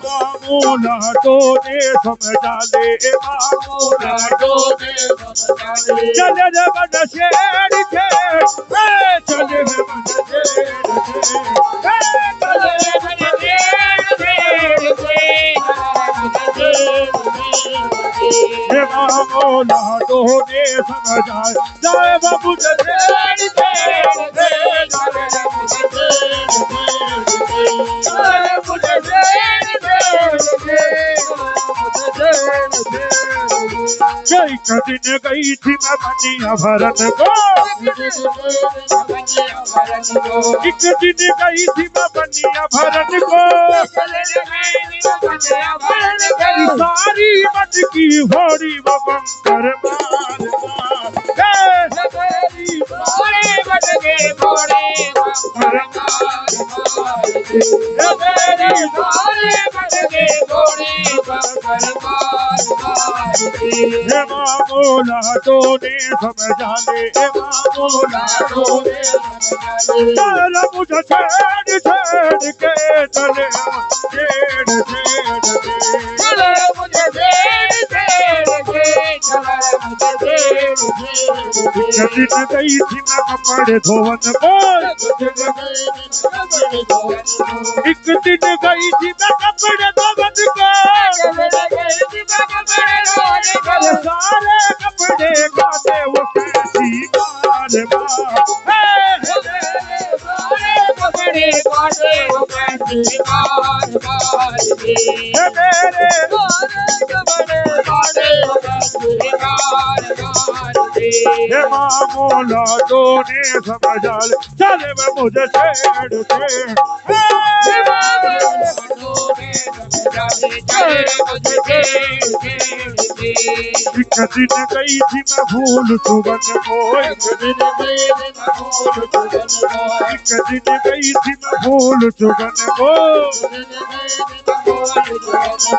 मामूला तो ने समझा ले, मामूला तो ने समझा ले। चले रे बन शेर के, चले रे बन शेर के, चले रे बन शेर के, मामूला तो ने समझा जाए बाबू शेर के, एक दिन गई थी मैं बनिया भरन को, एक दिन गई थी मैं बनिया भरन को, सारी मत की होरी वो बंकर मार मामूला तो ने समझा ले, मामूला तो ने समझा ले। चल मुझे छेड़ छेड़ के चले, छेड़ छेड़ के चले मुझे छेड़ छेड़ के, चले मुझे छेड़ छेड़ के। दिन गई थी मैं कपड़े धोवन को, एक दिन गई थी मैं कपड़े धोवन को, सारे कपड़े काटे वो कैसी मार मार, सारे कपड़े काटे वो कैसी मार मार, मेरे कपड़े काटे वो कैसी मार मार। मामूला तो ने समझा ले, चले मैं मुझे छेड़ के, एक दिन गई थी मैं भूल सुगन को, एक दिन गई थी मैं भूल सुगन को,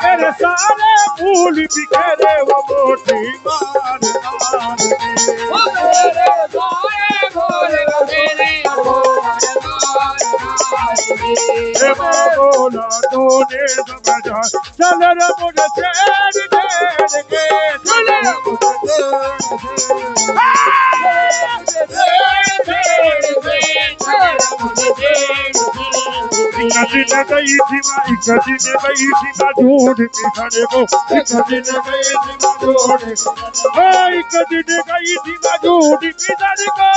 मेरे सारे फूल बिखरे वो मोटी मार मार, मामूला तो ने समझा, चल रे मुझे छेड़ छेड़ के, चले मुझे एक दिन गई थी मैं, एक दिन गई थी मैं ढूंढ पिछड़े को, एक दिन गई थी मैं ढूंढ, एक दिन गई थी मैं ढूंढ पिछड़े को,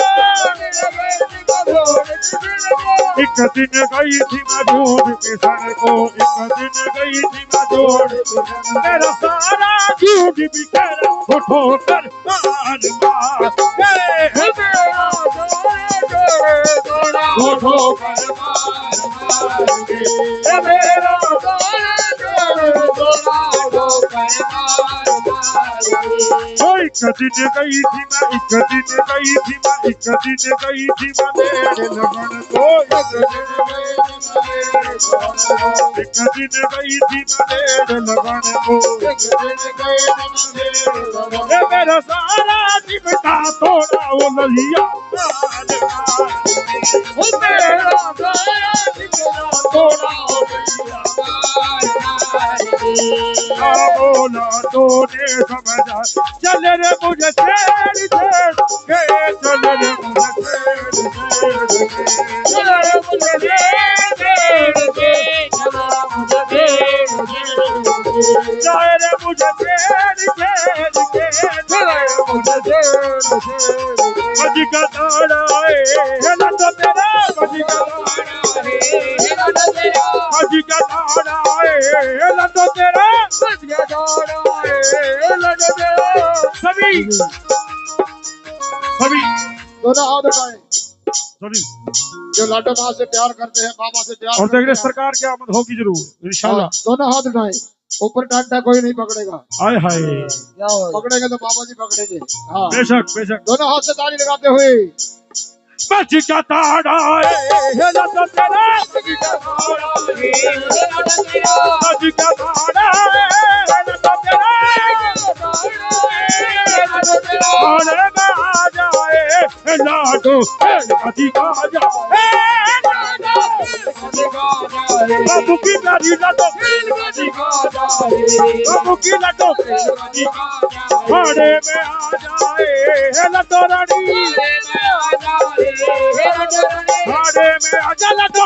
एक दिन गई थी मैं ढूंढ पिछड़े को, एक दिन गई थी मैं ढूंढ, मेरा सारा झूठ बिखरा उठो कर मार मार, उठो कर मार मार, मेरा एक दिन गई थी मैं, एक दिन गई थी मैं, एक दिन गई थी मैं मेरे लगन को, एक दिन गई थी मैं मेरे लगन को, मेरा सारा जीवता तोड़ा वो ललिया मार मार, मेरा सारा जीवता तोड़ा वो ललिया मार मार। मामूला तो ने समझा, चल रे मुझे छेड़ छेड़ के, चल रे मुझे छेड़ छेड़ के, चल रे मुझे छेड़ छेड़ के, चल मुझे छेड़ छेड़ रे मुझे छेड़ छेड़ के, चल मुझे छेड़ छेड़, बज का ताड़ा है ना तो तेरा, बज का ताड़ा है ना तो तेरा, बज का ताड़ा है ना तो तेरा, बज का ताड़ा है ना तो तेरा। सभी दोनों हाथ उठाएं, जो लाडो माँ से प्यार करते हैं, बाबा से प्यार और देख सरकार की आमद होगी जरूर इंशाल्लाह। दोनों हाथ उठाएं, ऊपर टाटा कोई नहीं पकड़ेगा, हाय हाय पकड़ेंगे तो बाबा जी पकड़ेंगे। हाँ बेशक बेशक, दोनों हाथ से ताली लगाते हुए, बज का ताड़ा है ना तो तेरा, बज का लाडो कदी का जा बाबू की प्यारी लाडो बाबू की लाडो भाड़े में आ जाए लाडो रानी भाड़े में आ जा लाडो